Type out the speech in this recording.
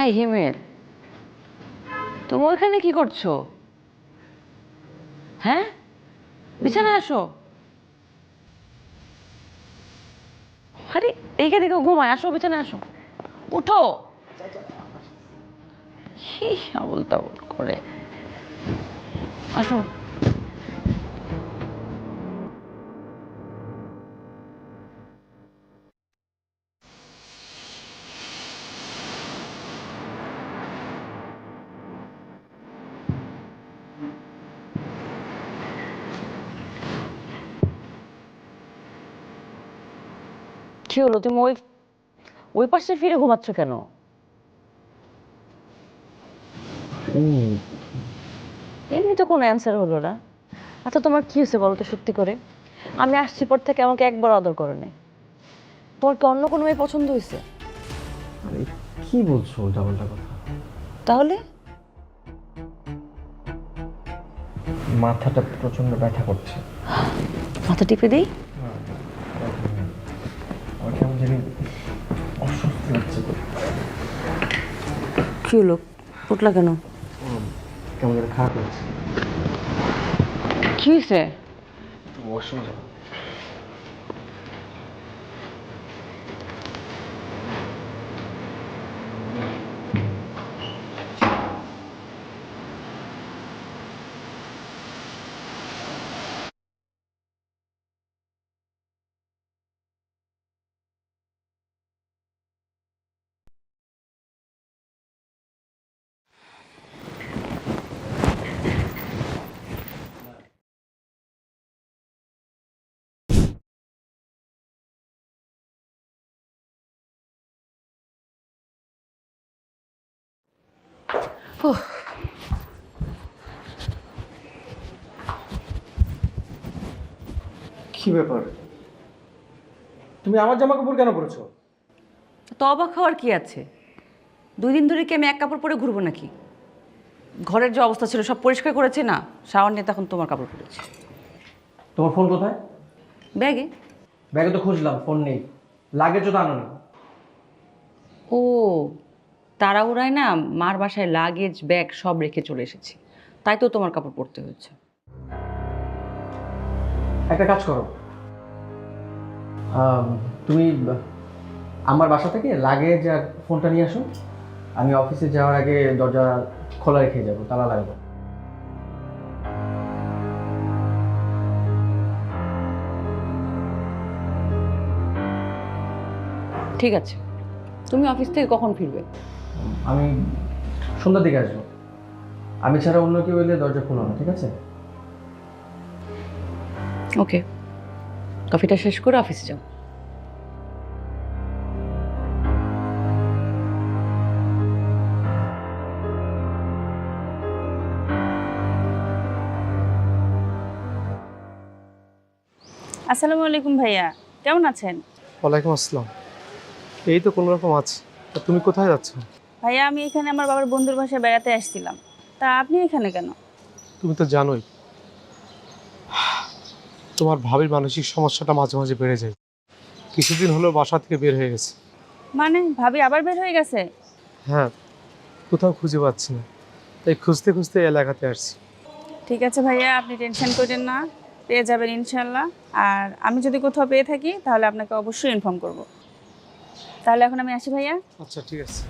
High হিমেল, তুমি ওইখানে কি করছো? হ্যাঁ, বিছানায় আসো। আরে এইখানে কেউ ঘুমায়? আসো বিছানায় আসো, উঠো। কি আবল তাবল করে, আসো। কি হলো, তুমি ওই ওই পাশে ফিরে ঘুমাচ্ছ কেন? এমনি তো কোনো অ্যান্সার হলো না। আচ্ছা তোমার কি হয়েছে বলো তো সত্যি করে? আমি আসছি পর থেকে আমাকে একবার আদর করে নে। তোমার কি অন্য কোনো মেয়ে পছন্দ হয়েছে? আরে কি বলছো উল্টাপাল্টা কথা? তাহলে মাথাটা প্রচন্ড ব্যথা করছে। মাথা টিপে দিই? আমার কেমন জানি অস্বস্তি হচ্ছে তো। কি হলো, উঠলা কেন? কেমন জানি খারাপ লাগছে। কি হয়েছে? ওয়াশরুমে যাবো। উফ, কি ব্যাপার? তুমি আমার জামা কাপড় কেন পরেছো? তো অবাক হওয়ার কি আছে? 2 দিন ধরে কি আমি এক কাপড় পরে ঘুরবো নাকি? ঘরের যে অবস্থা ছিল সব পরিষ্কার করেছি না, শাওয়ার নিয়ে তখন তোমার কাপড় পরেছি। তোমার ফোন কোথায়? ব্যাগে। ব্যাগে তো খুঁজলাম, ফোন নেই। লাগেজও তো আনো নি। ও, তাড়াহুড়ায় না মার বাসায় লাগেজ ব্যাগ সব রেখে চলে এসেছি, তাই তো তোমার কাপড় পরতে হয়েছে। একটা কাজ করো, তুমি আমার বাসা থেকে লাগেজ আর ফোনটা নিয়ে আসো। আমি অফিসে যাওয়ার আগে দরজা খোলা রেখে যাবো, তালা লাগাবো। ঠিক আছে, তুমি অফিস থেকে কখন ফিরবে? আমি সন্ধ্যার দিকে আসবো। আমি ছাড়া অন্য কেউ এলে দরজা খোলো না, ঠিক আছে? ওকে, কফিটা শেষ করে অফিসে যাও। আসসালামু আলাইকুম ভাইয়া, কেমন আছেন? ওয়ালাইকুম আসসালাম। এই তো কোনো রকম আছি। তা তুমি কোথায় যাচ্ছ? ভাইয়া আমি এখানে আমার বাবার বন্ধুর বাসায় বেড়াতে আসছিলাম। তা আপনি এখানে কেন? তুমি তো জানোই তোমার ভাবির মানসিক সমস্যাটা মাঝে মাঝে বেড়ে যায়। কিছুদিন হলো বাসা থেকে বের হয়ে গেছে। মানে ভাবি আবার বের হয়ে গেছে? হ্যাঁ, কোথাও খুঁজে পাচ্ছি না, তাই খুঁজতে খুঁজতে এই এলাকাতে আসছি। ঠিক আছে ভাইয়া, আপনি টেনশন করেন না, পেয়ে যাবেন ইনশাল্লাহ। আর আমি যদি কোথাও পেয়ে থাকি তাহলে আপনাকে অবশ্যই ইনফর্ম করব। তাহলে এখন আমি আসি ভাইয়া। আচ্ছা ঠিক আছে।